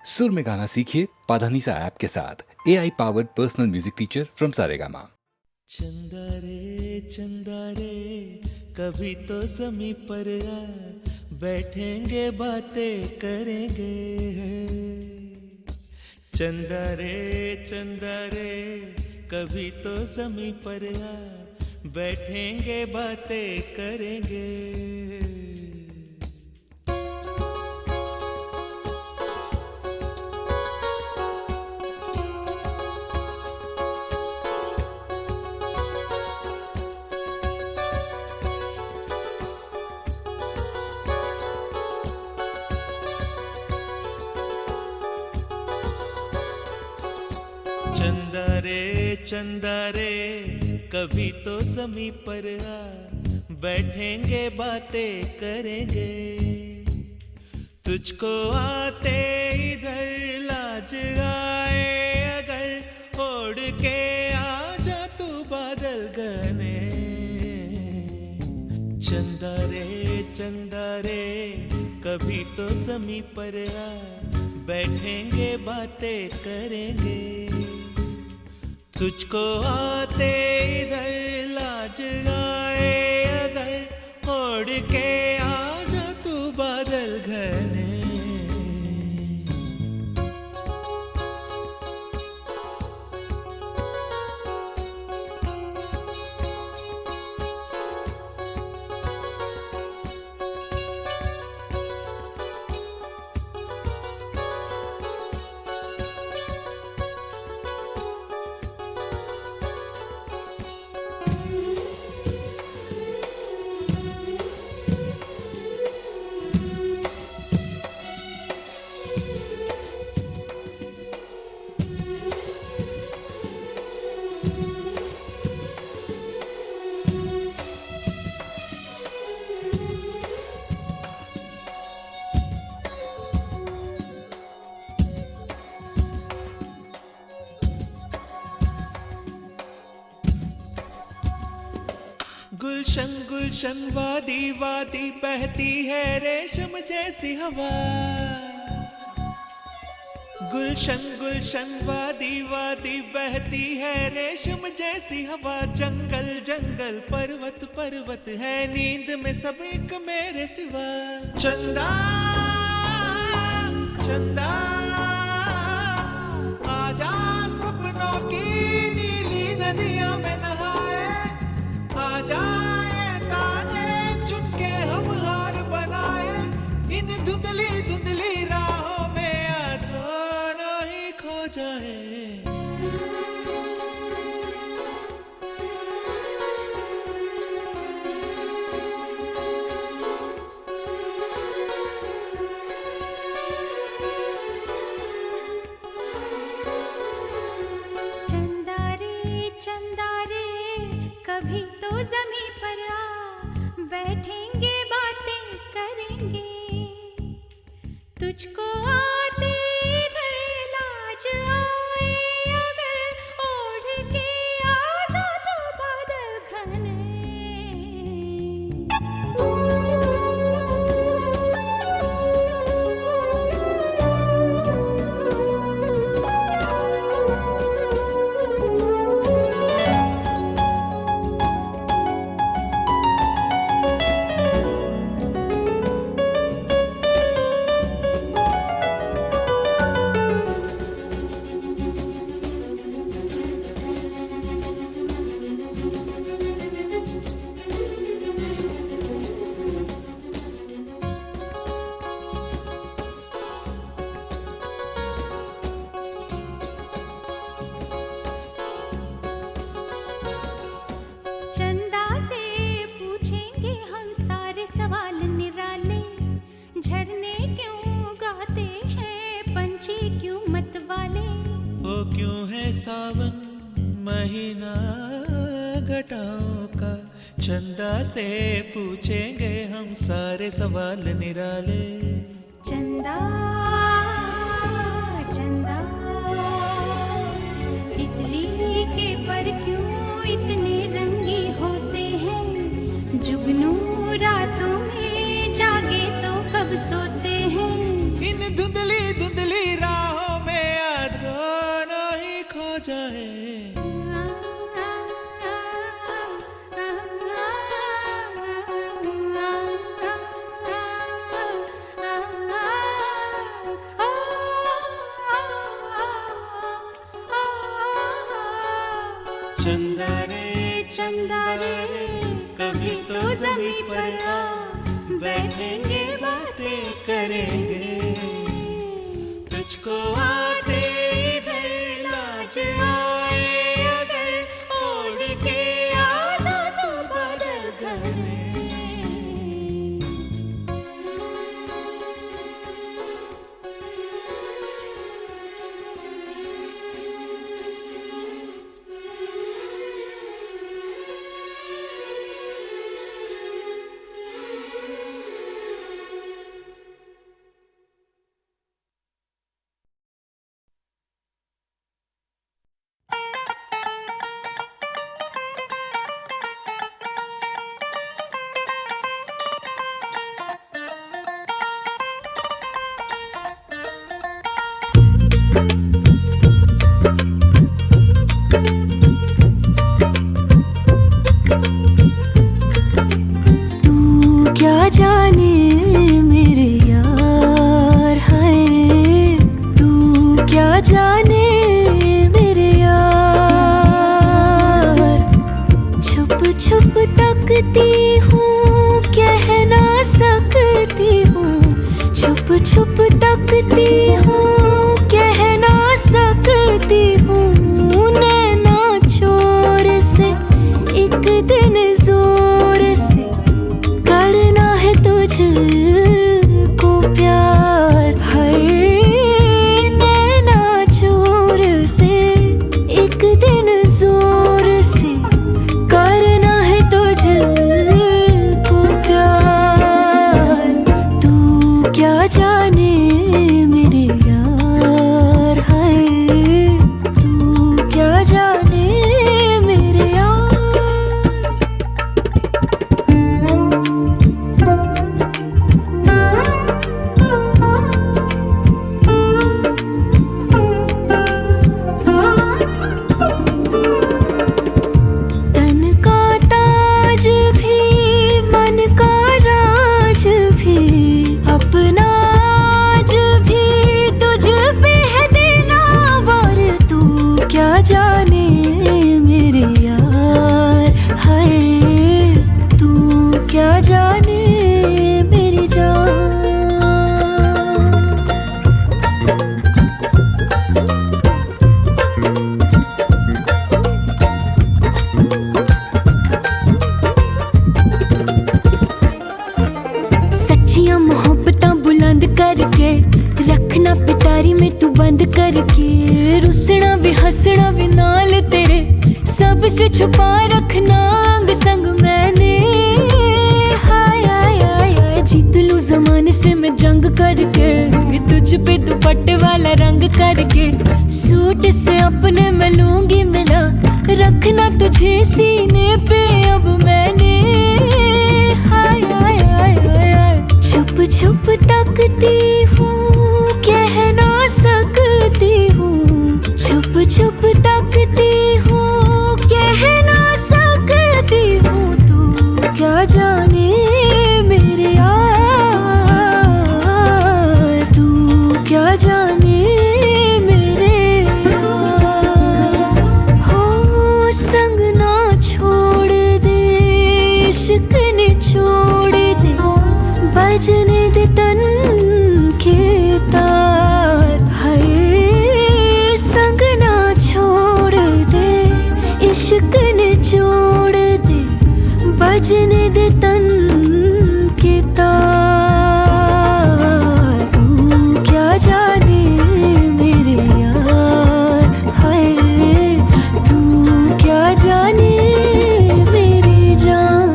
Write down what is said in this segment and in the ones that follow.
सुर में गाना सीखिए पाधानीसा ऐप के साथ। AI powered personal music teacher from Saregama. चंदा रे कभी तो ज़मीं पर आ, बैठेंगे बातें करेंगे। चंदा रे कभी तो ज़मीं पर आ, बैठेंगे बातें करेंगे। चंदा रे कभी तो ज़मीं पर आ, बैठेंगे बातें करेंगे। तुझको आते इधर लाज आए अगर, ओढ़ के आ जा तू बादल घने। चंदा रे कभी तो ज़मीं पर आ, बैठेंगे बातें करेंगे। तुझको आते इधर लाज आए अगर, ओढ़ के आ जा तू बादल घने। गुलशन वादी वादी बहती है रेशम जैसी हवा। गुलशन वादी वादी बहती है रेशम जैसी हवा। जंगल पर्वत है नींद में सब एक मेरे सिवा। चंदा आजा सपनों की नीली नदियां में नहाए। आजा धुंधली राहों में आना ही खो जाए। चंदा रे कभी तो ज़मीं पर आ, बैठेंगे बातें करेंगे। तुझको आते इधर लाज आए अगर, ओढ़ के आ जा तू बादल घने। क्यों है सावन महीना घटाओं का। चंदा से पूछेंगे हम सारे सवाल निराले। चंदा तितली के पर क्यों इतने रंगी होते हैं। जुगनू रातों में जागे तो कब सोते हैं। इन धुंधली रात चंदा रे चंदा रे कभी तो जमीन पर आ, बैठेंगे बातें करेंगे, तुझको आते इधर लाज आए अगर, ओढ़ के आ जा तू बादल घर में। क्या जाने मेरे यार है, तू क्या जाने मेरे यार, छुप छुप तकती हूँ कह ना सकती हूँ, छुप छुप तकती हूँ कह ना सकती हूँ, नैना चोर से एक दिन जोर से करना है तुझको प्यार, है नैना चोर से एक दिन जोर से करना है तुझको प्यार, तू क्या जाने मेरे यार है, तू क्या जाने मेरे यार। तन का ताज भी मन का राज भी अपना आज भी तुझ पे है देना वार, तू क्या जाने मेरे यार है, तू क्या जाने मेरी जान। सच्चियां मोहब्बतां बुलंद करके रखना पिटारी में तू बंद करके, रुसना भी हंसना भी नाल तेरे सबसे छुपा रखना अंग संग मैंने, हाय हाय हाय हाय जीत लूं जमाने से मैं जंग करके, तुझ पे दुपट्टे वाला रंग करके, सूट से अपने मैं लूंगी मिला, रखना तुझे सीने पे अब मैंने, हाय हाय हाय हाय छुप छुप तकती हूँ कह ना सकती हूँ, छुप छुप तकती हूँ कह ना सकती हूँ, तू क्या जाने मेरे यार, तू क्या जाने मेरे यार, हो संग ना छोड़ दे इश्क ने छोड़ दे, बजने दे तन के तार, हाय संग ना छोड़ दे इश्क ने छोड़ दे, बजने दे तन के तार, तू क्या जाने मेरे यार है, तू क्या जाने मेरी जान।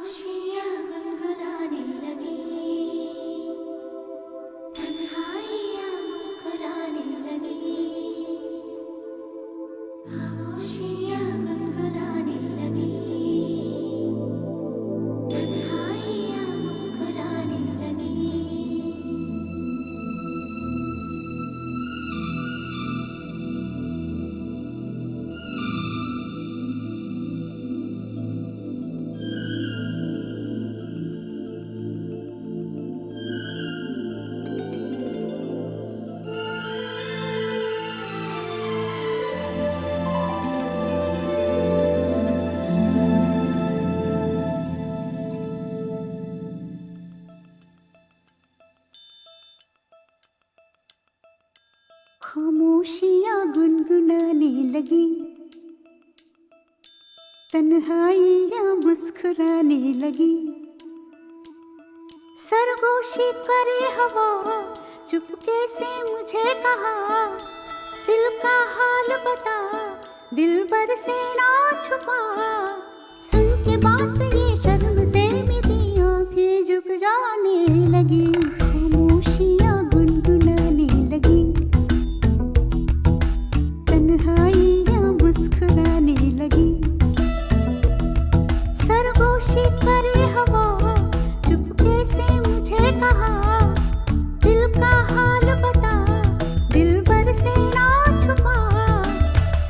खामोशियाँ गुनगुनाने लगी, तन्हाइयाँ मुस्कुराने लगी, खामोशियाँ गुनगुनाने लगी, तन्हाइयाँ मुस्कुराने लगी। खामोशियाँ गुनगुनाने लगी, तन्हाइयाँ मुस्कुराने लगी, सरगोशी करे हवा चुपके से मुझे कहा, दिल का हाल बता, दिल भर से ना छुपा। सुन के बात ये शर्म से मेरी आंखें झुक जाने लगी, खामोशियाँ गुनगुनाने लगी, तन्हाइयाँ मुस्कुराने लगी, सरगोशी करे हवा चुपके से मुझे कहा, दिल का हाल बता, दिल भर से ना छुपा।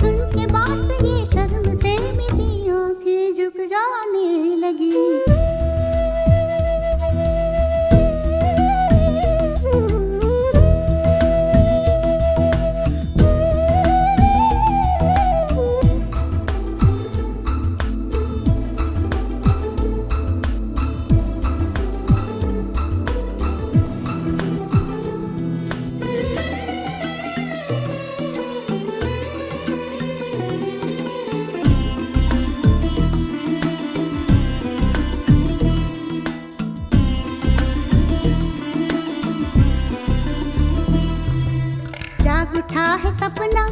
सुन के बात ये शर्म से मेरी आंखें झुक जाने लगी। जाग उठा है सपना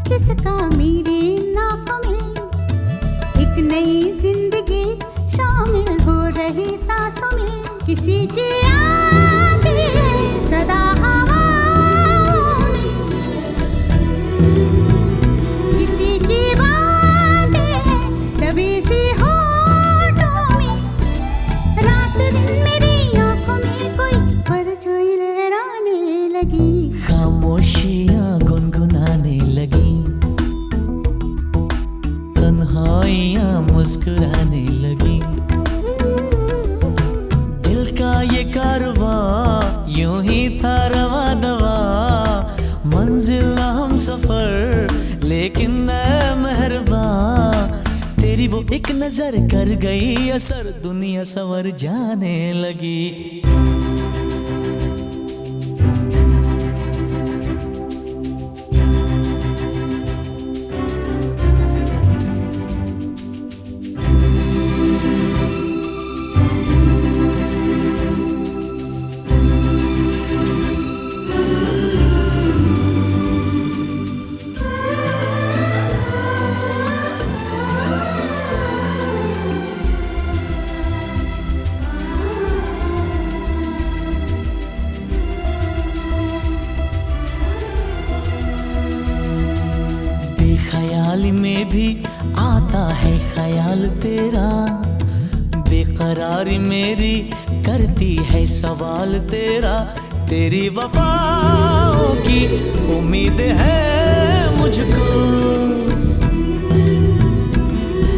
किसका मेरे नाकों में, एक नई जिंदगी शामिल हो रही सांसों में, किसी की आंखें सदा हवाओं में, किसी की बातें दबी सी होठों में, रात दिन मेरी आंखों में कोई परछाई लहराने लगी, खामोशियाँ गुनगुनाने लगी, तन्हाइयाँ मुस्कुराने लगी, दिल का ये कारवां यूं ही था रवा दवा, मंजिल हम सफर लेकिन ऐ मेहरबान, तेरी वो एक नजर कर गई असर, दुनिया संवर जाने लगी। ख्याल में भी आता है ख्याल तेरा, बेकरारी मेरी करती है सवाल तेरा, तेरी वफाओं की उम्मीद है मुझको,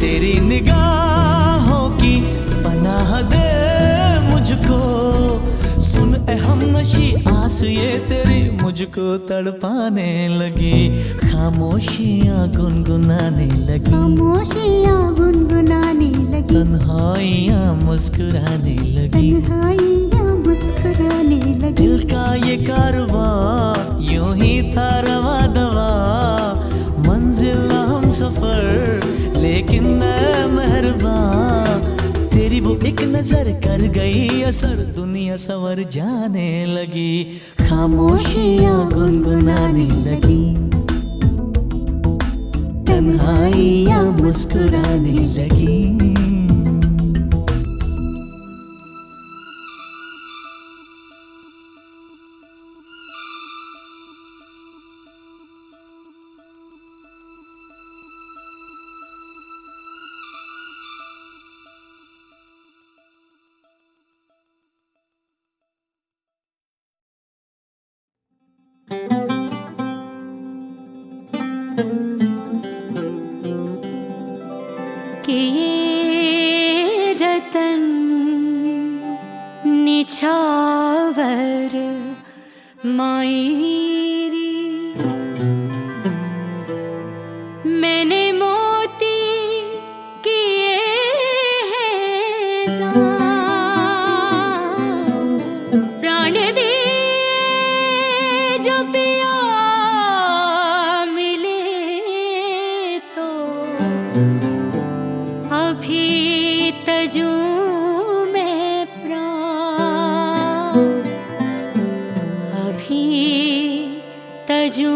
तेरी निगाहों की पनाह दे मुझको, सुन ए हमनशी आस ये तेरी मुझको तड़पाने लगी, खामोशियाँ गुनगुनाने लगी, खामोशियाँ गुनगुनाने लगी, तन्हाइयाँ मुस्कुराने लगी, तन्हाइयाँ मुस्कुराने लगी, दिल का ये कारवां यूं ही था रवा दवा, मंजिल हम सफर लेकिन ऐ मेहरबान, तेरी वो एक नजर कर गई असर, दुनिया संवर जाने लगी, खामोशियाँ गुनगुनाने लगी, तन्हाइयाँ मुस्कुराने लगी। कि ये रतन निछावर मायरी मैंने मोती किए हैं दान प्राण दिए जो पिया मिले तो अभी तजू में प्राण अभी तजू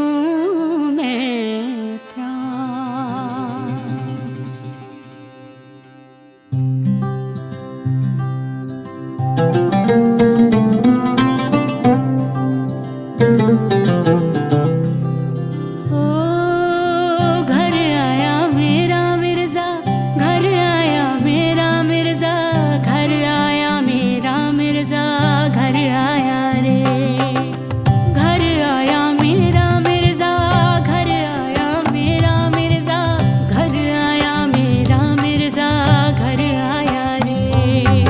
में प्राण ओ घर आया मेरा मिर्जा घर आया मेरा मिर्जा घर आया मेरा मिर्जा घर आया रे घर आया मेरा मिर्जा घर आया मेरा मिर्जा घर आया मेरा मिर्जा घर आया रे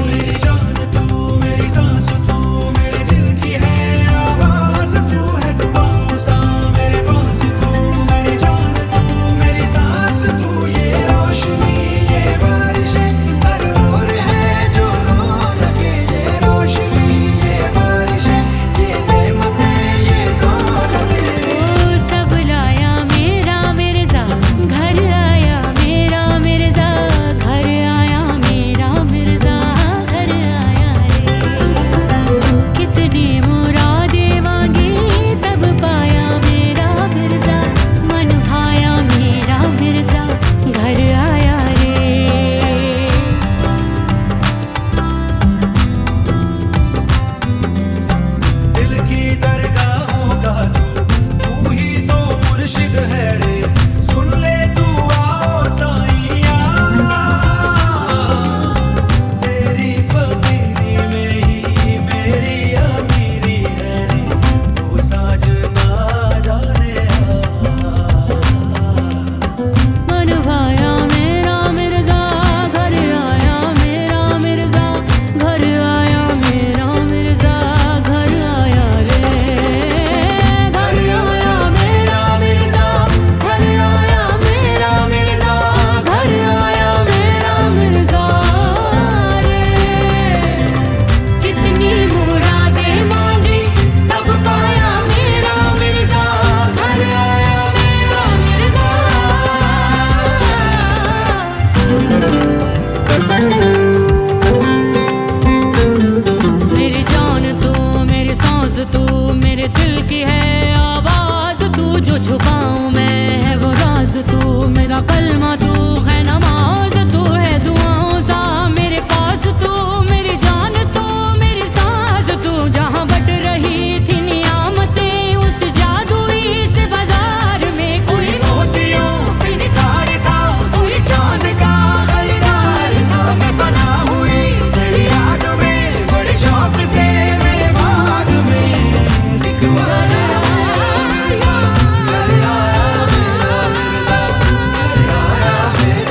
मेरी जान तू मेरी सांस तू मेरे दिल की है आवाज तू है दुआओं सा मेरे पास तू मेरी जान तू मेरी सांस तू ये रोशनी ये बारिश हर ओर है जो रो लगे ये रोशनी ये बारिश ये नेमत ये दौलत ओ सब लाया मेरा मिर्जा घर आया मेरा मिर्जा घर आया मेरा मिर्जा घर आया रे कितनी मुरादे मांगी तब पाया मेरा मिर्जा मन भाया मेरा मिर्जा घर आया रे दिल की दरगाहों का तू ही तो मुर्शिद है रे सुन ले तू आओ साईया तेरी फकीरी में ही मेरी अमीरी है रे तू साजना जाने मन भाया मेरा मिर्जा घर आया मेरा मिर्जा घर आया मेरा मिर्जा घर आया रे घर आया मेरा मिर्जा घर आया मेरा मिर्जा घर आया मेरा मिर्जा रे कितनी मुरादें मांगी तब पाया मेरा मिर्जा घर आया मेरा मिर्जा मेरी जान तू मेरी सांस तू मेरे दिल की है आवाज तू जो छुपाऊं मैं है वो राज तू मेरा कलमा तू है नमाज तू है दुआओं सा मेरे पास तू मेरी जान तू मेरी सांस तू जहाँ बट रही थी नियामतें उस जादुई से बाजार में कोई मोतियों की निसार था कोई चांद का खरीदार था मैं फना हुई तेरी याद में बड़े शौक से मेरे बाग में लिखवाया घर आया मेरा मिर्जा घर आया मेरा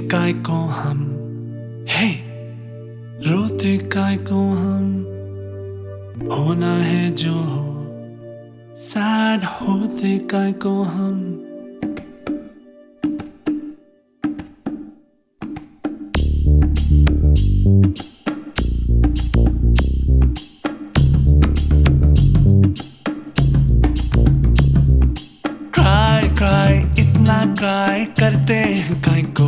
काय को हम, हे रोते काय को हम, होना है जो हो, सैड होते काय को हम। क्राई करते हैं काय को,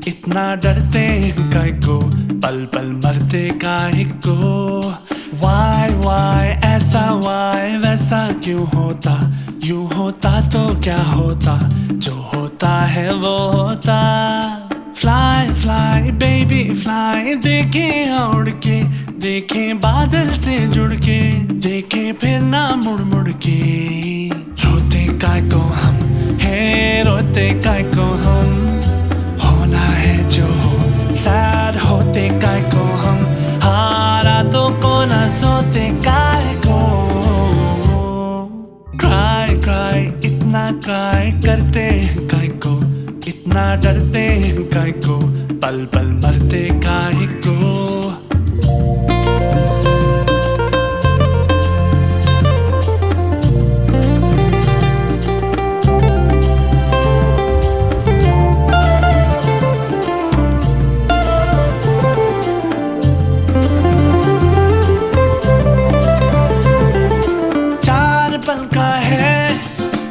इतना डरते हैं काय को, पल पल मरते काय को। वाई ऐसा वाई वैसा क्यों होता, यूं होता तो क्या होता, जो होता है वो होता। फ्लाई फ्लाई बेबी फ्लाई, देखे उड़ के, देखे बादल से जुड़ के, देखे फिर ना मुड़ मुड़ के। रोते काय को हम, हे रोते काय को हम, होना है जो हो, सैड होते काय को हम, हारा तो को ना सोते काय को। क्राई इतना क्राई करते हैं काय को, इतना डरते हैं काय को, पल पल मरते काय को।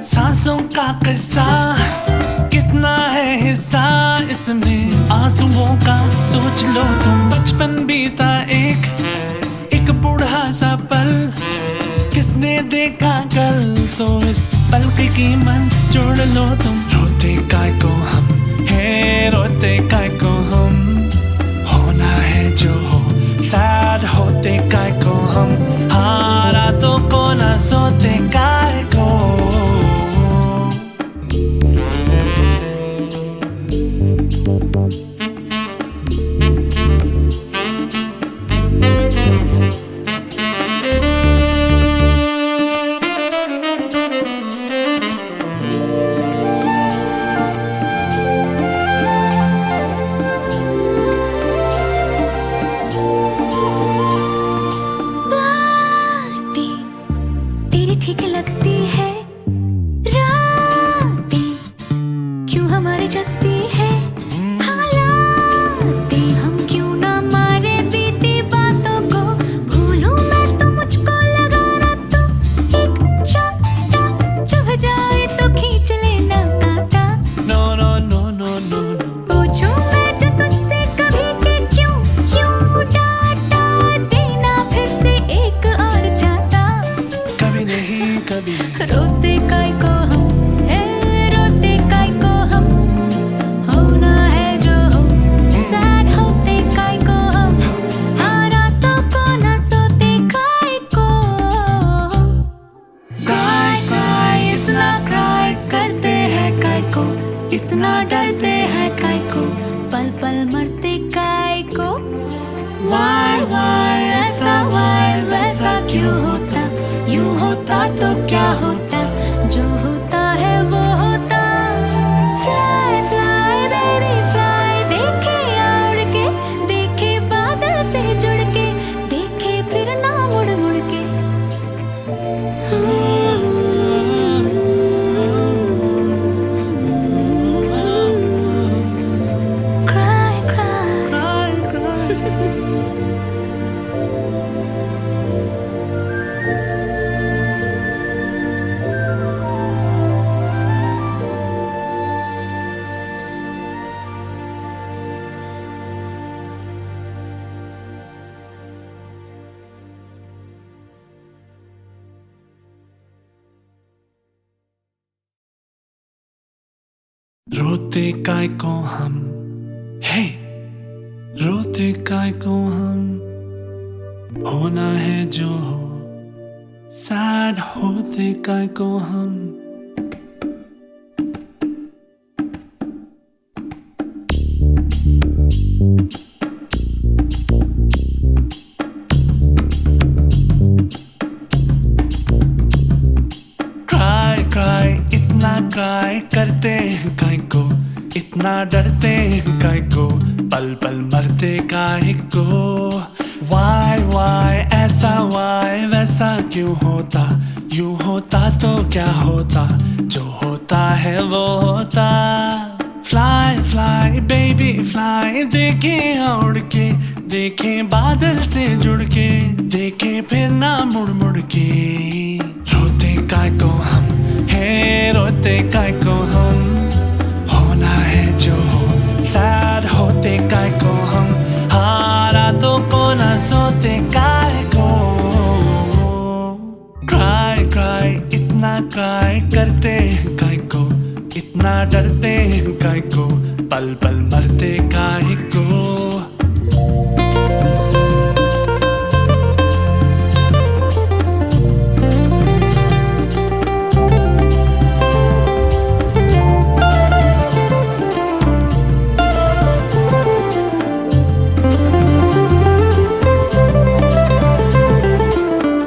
सांसों का किस्सा कितना है हिस्सा इसमें आंसुओं का, सोच लो तुम। बचपन बीता एक बूढ़ा सा पल, किसने देखा कल, तो इस पल की कीमत जोड़ लो तुम। रोते काय को हम, हे रोते काय को हम, होना है जो हो, सैड होते काय को हम, हारा तो को ना सोते काय को। ठीक लगती है रातें, क्यों हमारी जगती है हालातें, हम क्यों ना मारे बीती बातों को, भूलूं मैं तो मुझको लगा ना तो, एक छोटा चुभ जाए तो खींच लेना कांटा। No no no no no no, पूछूं मैं जो तुझसे कभी कि क्यों यूं डांटा देना, फिर से एक और जाता। कभी नहीं कभी। रोते काय को हम, हे रोते काय को हम, होना है जो हो, सैड होते काय को हम, हारा तो को ना सोते काय को। क्राई इतना क्राई करते हैं काय को, इतना डरते हैं काय को, पल पल मरते काय को। वाई ऐसा वाई वैसा क्यों होता, यूं होता तो क्या होता, जो होता है वो होता। फ्लाई फ्लाई बेबी फ्लाई, देखे उड़ के, देखे बादल से जुड़ के, देखे फिर ना मुड़ मुड़ के। क्राई रोते काय को हम, हे रोते काय को हम, होना है जो हो, सैड होते काय को हम। क्राई इतना क्राई करते हैं काय को, इतना डरते हैं काय काय को, पल पल मरते काहे को। वाई ऐसा वाई वैसा क्यों होता, यूं होता तो क्या होता, जो होता है वो होता। फ्लाई फ्लाई बेबी फ्लाई, देखें उड़ के, देखें बादल से जुड़ के, देखें फिर ना मुड़ मुड़ के। रोते काय को हम है, रोते काय को हम, होना है जो हो, सैड होते काय को हम, हारा तो को ना सोते काय को। क्राई क्राई इतना क्राई करते हैं काय को, इतना डरते हैं काय को, पल पल मरते काय को।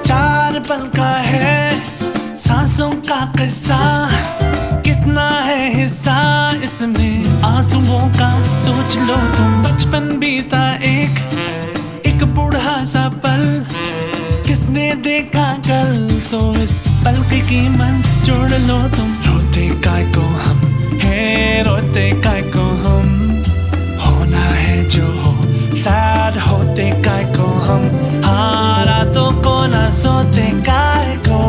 चार पल का है सांसों का किस्सा, कितना है हिस्सा इसमें आंसुओं का। सोच लो तुम बचपन बीता एक बूढ़ा सा पल, किसने देखा कल, तो इस पल की कीमत जोड़ लो तुम। रोते काय को हम है, रोते काय को हम, होना है जो हो, सैड होते काय को हम, हारा तो को ना सोते काय को।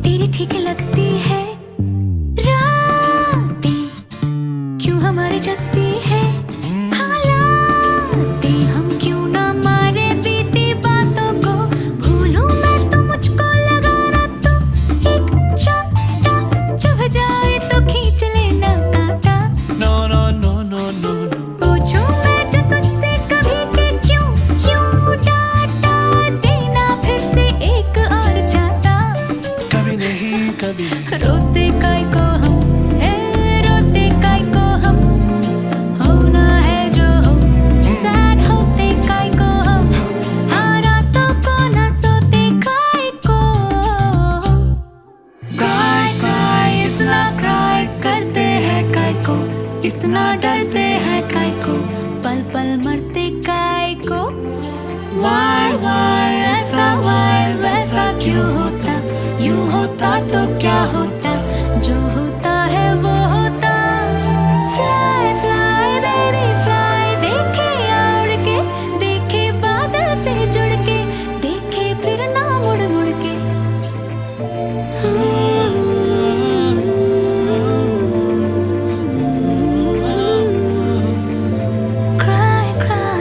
तेरी ठीक लगती है, रातें क्यों हमारी जगती है, हालातें हम क्यों ना मारे बीती बातों को। भूलूं मैं तो मुझको लगा ना, तो एक चाटा चुभ जाए तो खींच लेना कांटा। No no no no no no, पूछूं मैं जो तुझसे कभी कि क्यों डांटा देना फिर से एक और जाता। कभी नहीं कभी रोते काय को हम है, रोते काय को हम, होना है जो हो, सैड होते काय को हम, हारा तो को ना सोते काय को। क्राई क्राई इतना क्राई करते हैं काय को, इतना डरते हैं काय को, पल पल मरते काय को। वाई ऐसा वाई वैसा क्यों होता, यूं होता तो क्या होता, जो होता है वो होता। फ्लाई फ्लाई बेबी फ्लाई, देखे उड़ के, देखे बादल से जुड़ के, देखे फिर ना मुड़ मुड़ के। क्राई क्राई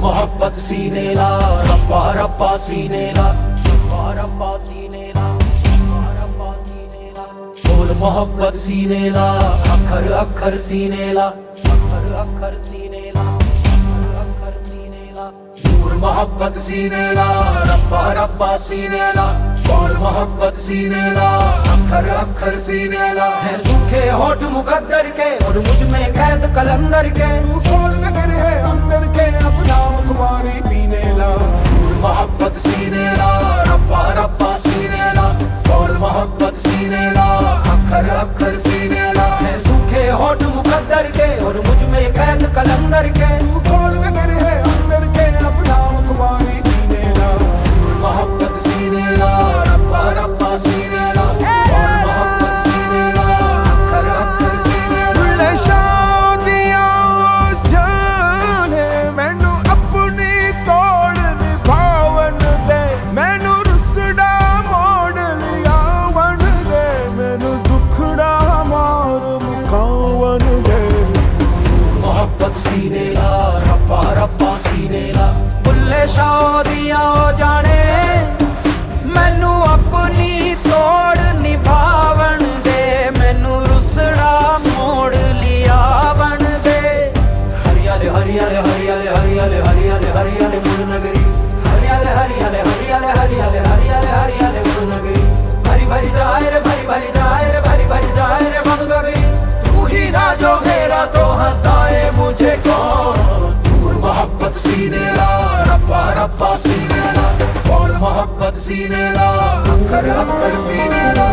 मोहब्बत सीने ला, रब्बा रब्बा सीने ला, रब्बा रब्बा सीने ला, रब्बा रब्बा सीने ला। बोल मोहब्बत सीने ला, अखर अखर सीने ला, अखर अखर सीने ला, अखर अखर सीने ला। दूर मोहब्बत सीने ला, रब्बा रब्बा सीने ला, बोल मोहब्बत सीने ला, अखर अखर सीने ला। है सूखे होठ मुकद्दर के और मुझ में कैद कलंदर के, तू कौन नगर है अंदर के, अपना मुखबारी पीने ला। मोहब्बत सीने ला, रब्बा रब्बा सीने ला, बोल मोहब्बत सीने ला, अखर अखर सीने ला। है सूखे होठ मुकद्दर के और मुझ में कैद कलंदर के, तू कौन नगर है अंदर के, अपना मुखबारी सीने ला, बोल मोहब्बत सीने ला, रब्बा रब्बा सीने ला, बोल मोहब्बत सीने ला, अखर अखर सीने ला। बुल्ले शादियां जाने मैनू अपनी तोड़ निभावन दे, मैनू रुसड़ा मोड़ लिया वन दे, मैनू दुखड़ा मार मुकावन दे। मोहब्बत सीने ला, रब्बा रब्बा सीने ला, बुल्ले शादियां हो जाने मैनू अपनी तोड़ निभावन दे, मैनू रुसड़ा मोड़ लिया बन दे। हरियाले हरियाले हरियाले हरियाले हरियाले हरियाले गुड़ नगरी, हरियाले हरियाले हरियाले हरियाले हरियाले हरियाले गुड़ नगरी, भरी भरी जाए रे भरी भरी जाए रे भरी भरी जाए रे बंद गगरी। तू ही ना जो मेरा तो हंसाए मुझे कौन, दूर मोहब्बत सीने ला, रब्बा रब्बा सीने ला, बोल मोहब्बत सीने ला, अखर अखर सीने ला।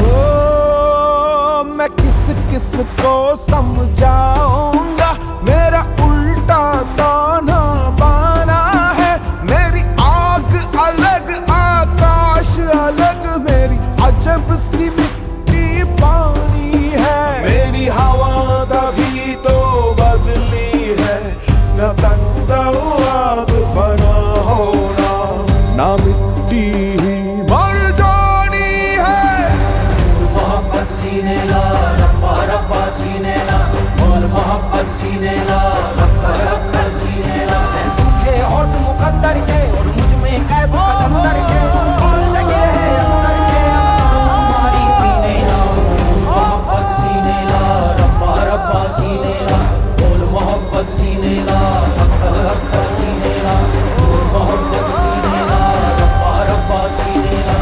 ओ, मैं किस किस को समझाऊंगा, मेरा उल्टा ताना बाना है, मेरी आग अलग आकाश अलग, मेरी अजब सी मिट्टी पानी है, मेरी हवा तभी तो बदली है, न तंग आग फना होना, ना मिट्टी ही मर जानी है। मोहब्बत सीने ला, रब्बा रब्बा सीने ला, बोल मोहब्बत सीने ला, अखर अखर सीने ला। है सूखे होठ मुकद्दर के और मुझ में कैद कलंदर के, कौन लगे है अंदर के, अपना हमारी पीने ला, मोहब्बत सीने ला, रब्बा रब्बा सीने ला, बोल मोहब्बत सीने ला, अखर अखर सीने ला, बोल मोहब्बत सीने ला, रब्बा रब्बा सीने ला।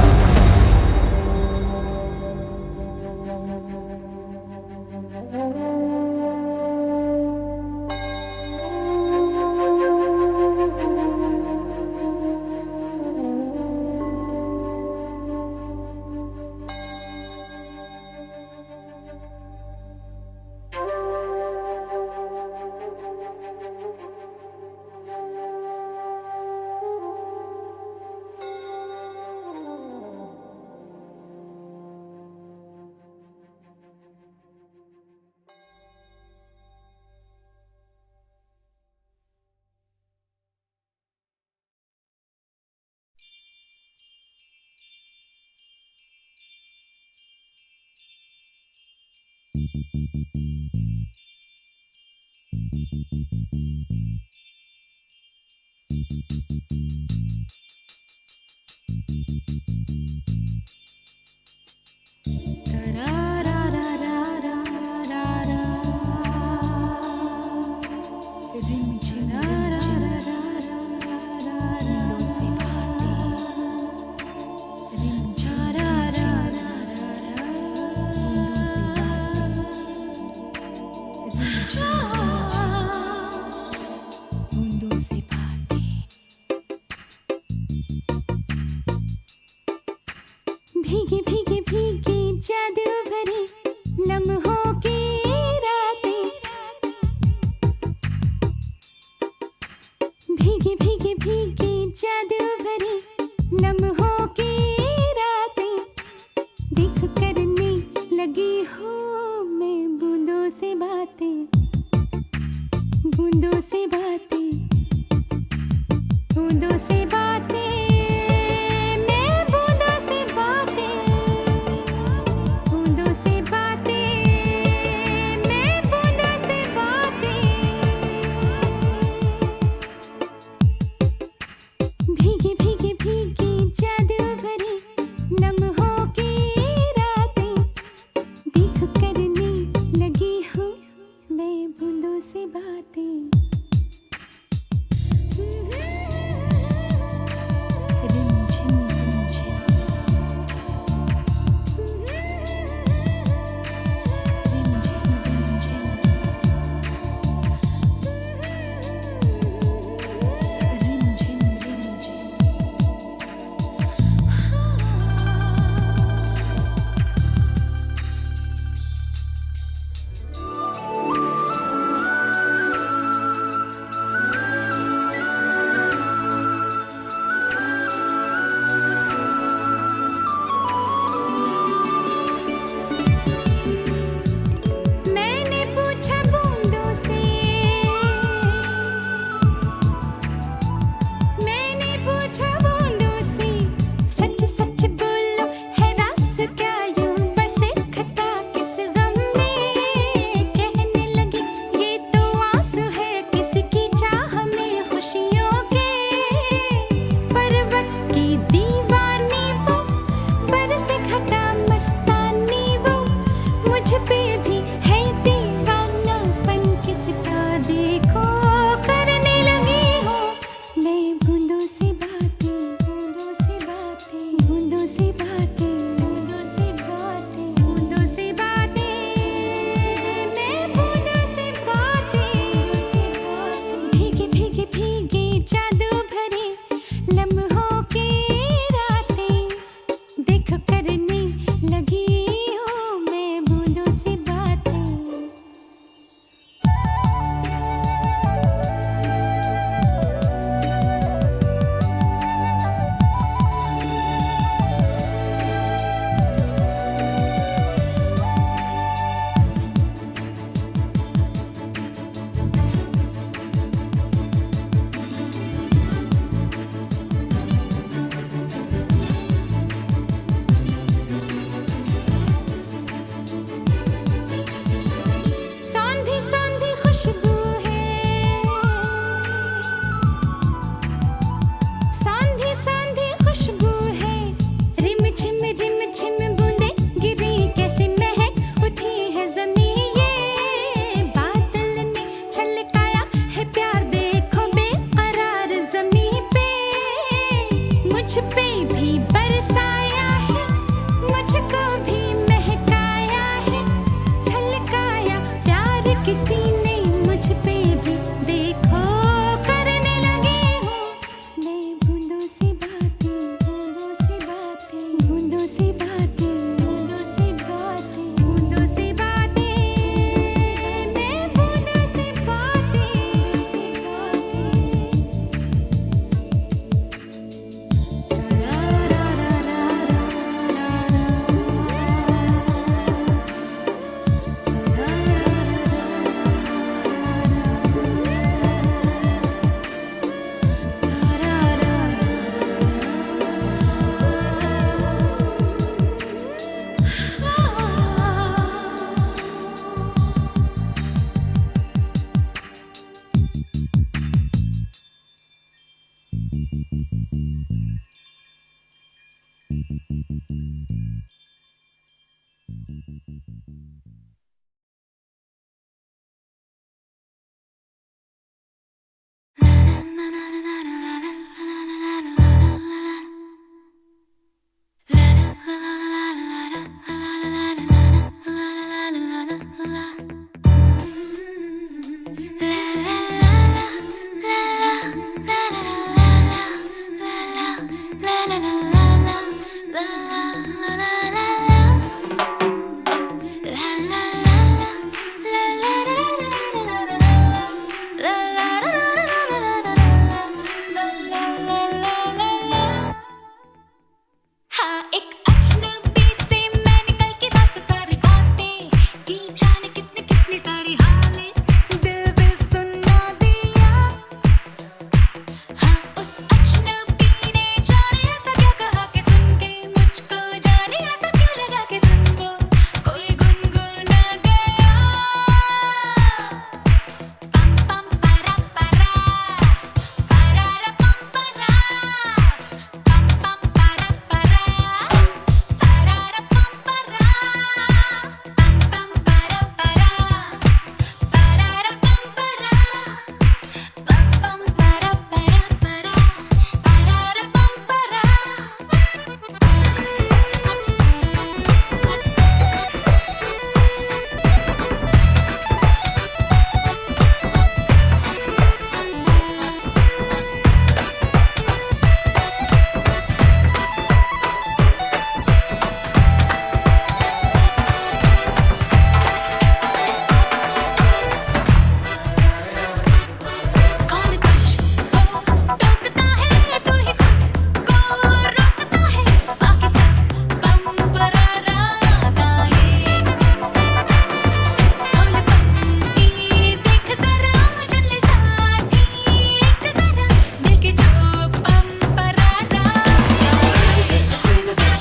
भीगे भीगे भीगे जादू भरी लम्हों की रातें, भीगे भीगे भीगे जादू भरी लम्हों की रातें, देख करने लगी हूँ मैं बूंदों से बातें, बूंदों से बातें, बूंदों से बातें, मैं बूंदों से बातें, बूंदों से बातें। हाँ एक अजनबी से मैं निकल के बात सारी बातें की जाने कितनी कितनी सारी हालें दिल भी सुना दिया। हाँ उस अजनबी ने जाने ऐसा क्या कहा कि सुन के मुझको जाने ऐसा क्यों लगा कि तुमको कोई गुनगुना गया। पम पम परा परा परारा पम परा पम पम परा परा परारा पम परा पम पम परा परा परारा पम परा पम पम परा परा परा परारा पम परा। कौन तुझको टोकता है तू ही खुद को रोकता है बाकी सब बम परारा गाए। कौन पंक्ति देख जरा चुन ले साथी एक जरा दिल के जो बम परारा गाए।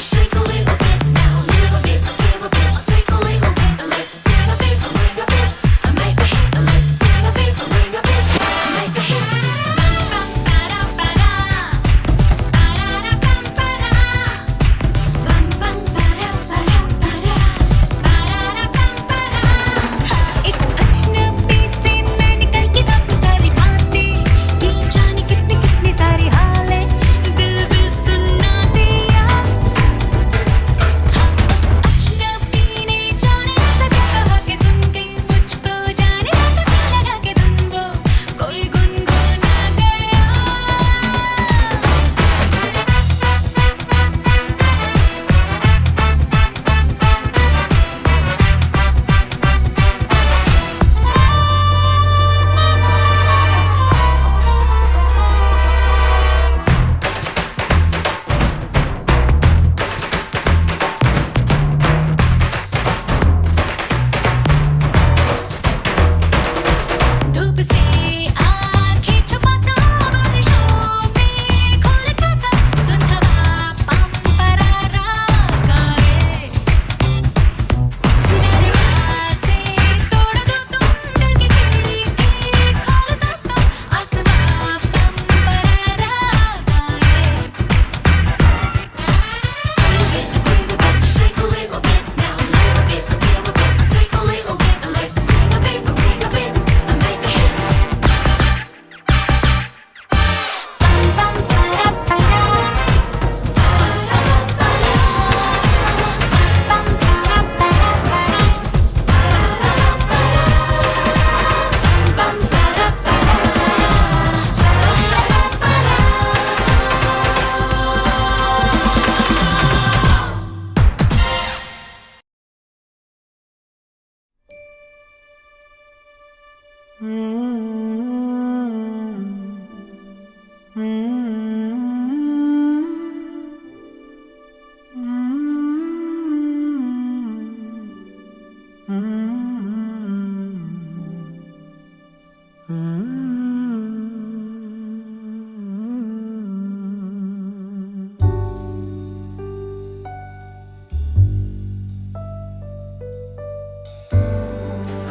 Shake a little bit now, live a bit, give a bit, take a little bit, let's sing a bit, ring a bit, make a hit, let's sing a bit, ring a bit, make a hit. Bum para para, parara bum para, bum bum para para para, parara bum para। एक अजनबी से मैं निकल के बात सारी बातें की जाने कितनी कितनी सारी हालें दिल भी सुना दिया। हाँ उस अजनबी ने जाने ऐसा क्या कहा कि सुन के मुझको जाने ऐसा क्यों लगा कि तुमको कोई गुनगुना गया। धूप से आँखें छुपाता बारिशों में खोल जाता सुन हवा पम परारा गाए। दरिया से तोड़ दो तुम दिल की खिड़की खोल दो तुम आसमां पम परारा गाए। Shake a little bit now, live a bit, give a bit, take a little bit, let's sing a bit, ring a bit, make a hit. Bum bum para para, bum para para para, bum para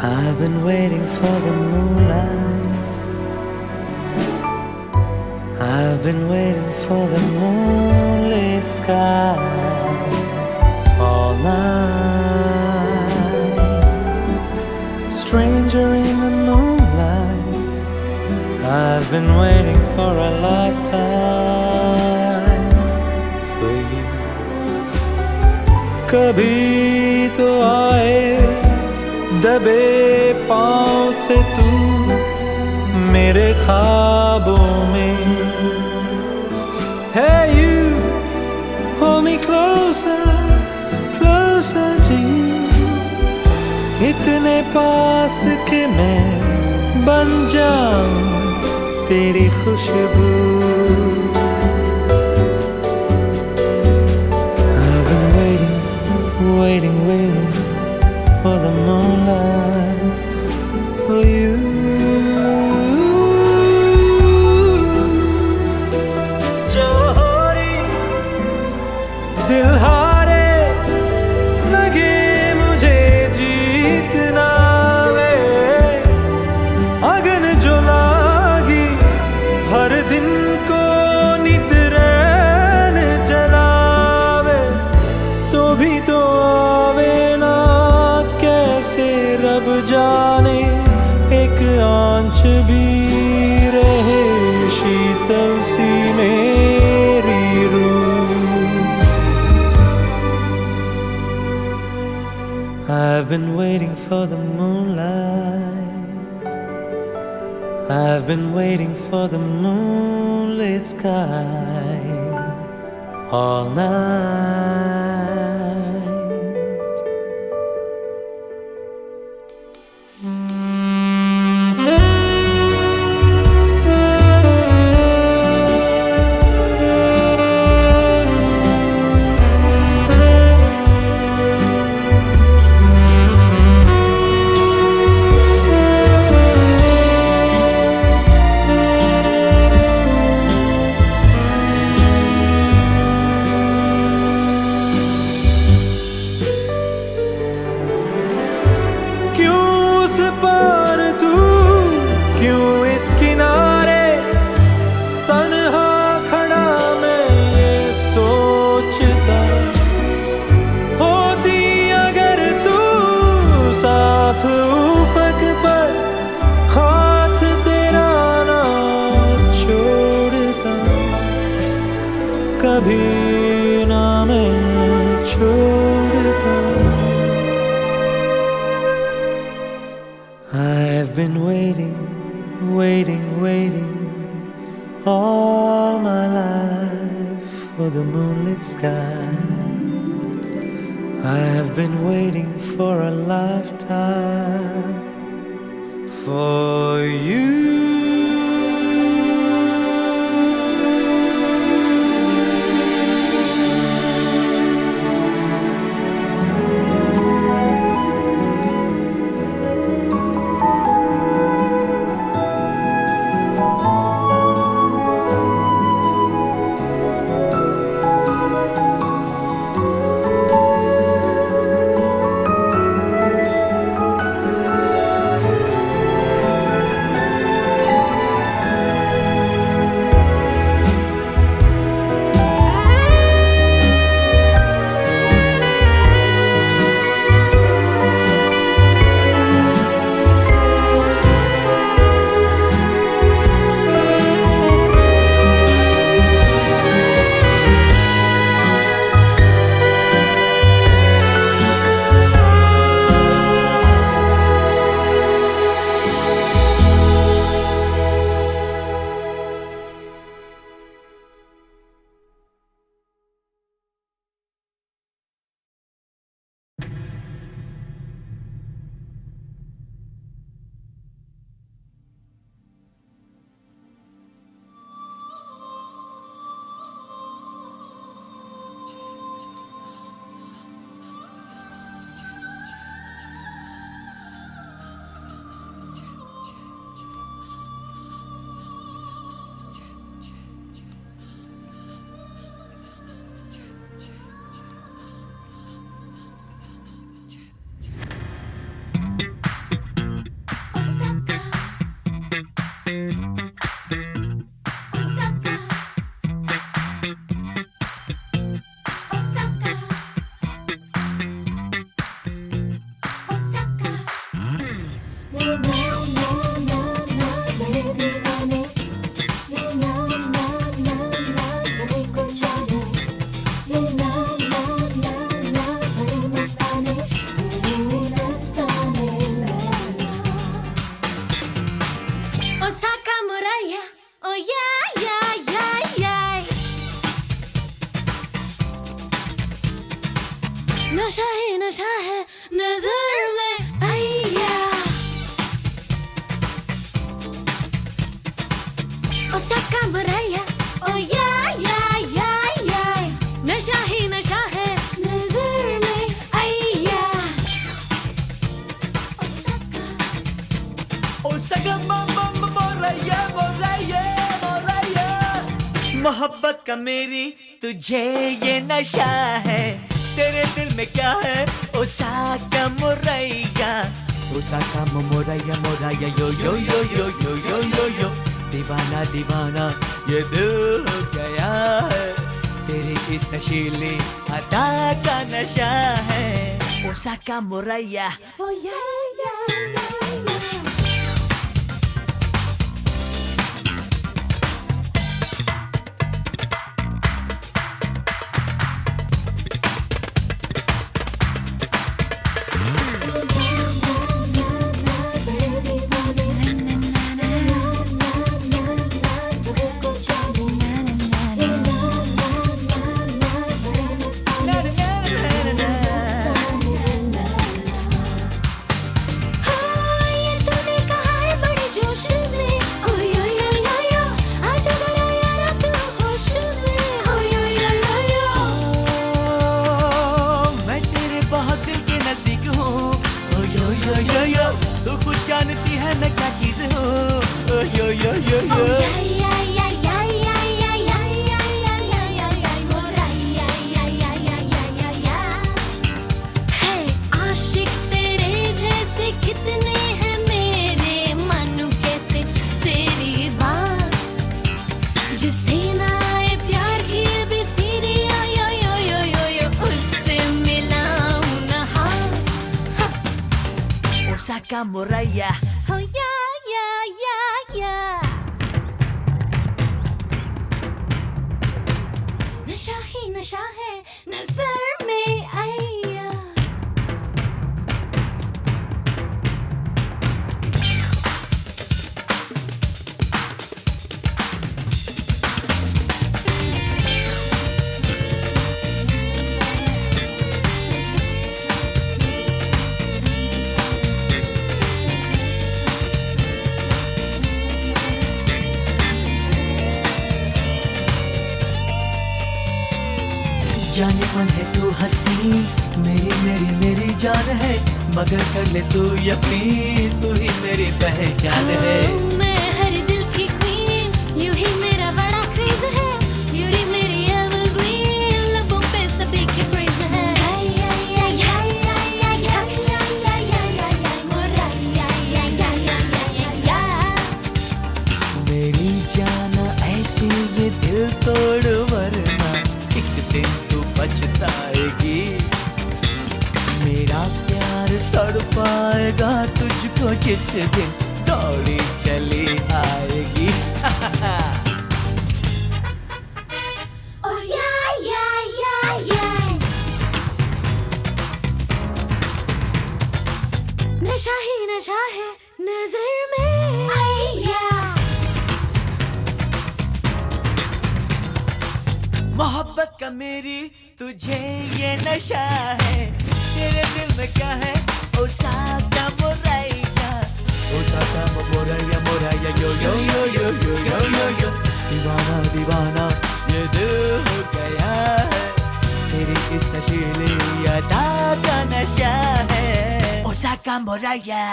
I've been waiting for the moonlight. I've I've been waiting for the moonlit sky all night. Stranger in the moonlight, I've been waiting for a lifetime for you. कभी तो आए दबे पाँव से तू मेरे ख्वाबों में. Hey you, hold me closer, closer to you. इतने पास कि मैं बन जाऊं तेरी खुशबू. I've been waiting, waiting, waiting for the moonlight for you. जोहरी दिल हारे लगे मुझे जीतना वे. अगन जो लागी हर दिन को नित रैन जलावे तो भी तो आवे ना कैसे रब जाने एक आंच भी रहे शीतल सी मेरी रूह. I've been waiting for the moonlight. I've been waiting for the moonlit sky all night. क्यों उस पार तू, क्यों इस किनारे तन्हा खड़ा मैं ये सोचता. होती अगर तू साथ उफक पर हाथ तेरा ना छोड़ता. कभी ना मैं छोड़ता. I've been waiting, waiting, waiting all my life for the moonlit sky. I have been waiting for a lifetime for you. नशा ही नशा है नजर में आया ओसाका मोराया ओ या नशा ही नशा है नजर में आया ओसाका मोराया मोराया मोराया मोहब्बत का मेरी तुझे ये नशा है तेरे दिल में क्या है ओसाका मोराया ओसाका मोराया मोराया यो यो यो यो यो यो यो यो दीवाना दीवाना ये दिल हो गया है तेरी इस नशीली अदा का नशा है ओसाका मोराया ओ या तू कुछ जानती है मैं क्या चीज हूँ यो यो यो यो आशिक तेरे जैसे कितने हैं मेरे मानू कैसे तेरी बात जिसे ना आए प्यार की भी सीरी यो उससे मिलाऊं ना ओसाका मोराया Oh yeah नशा ही नशा है नजर में आया जाने मन है तू हंसी मेरी मेरी मेरी जान है मगर कर ले तू यकीन तू ही मेरी पहचान है मैं हर दिल की क्वीन यूं ही मेरा बड़ा क्रेज है यूरी मेरी एवरग्रीन लबों पे सभी की प्रेज है मेरी जान ऐसी ये दिल तोड़ वरना एक दिन तू पछताएगी मेरा प्यार तड़पाएगा तुझको जिस दिन दौड़ी चली आएगी Oh yeah नशा ही नशा है नजर में आया मोहब्बत का मेरी तुझे ये नशा है तेरे दिल में क्या है ओसाका मोराया ओसाका मोराया मोराया यो यो यो यो यो यो यो यो दीवाना दीवाना ये दिल हो गया है तेरी इस नशीली अदा का नशा है ओसाका मोराया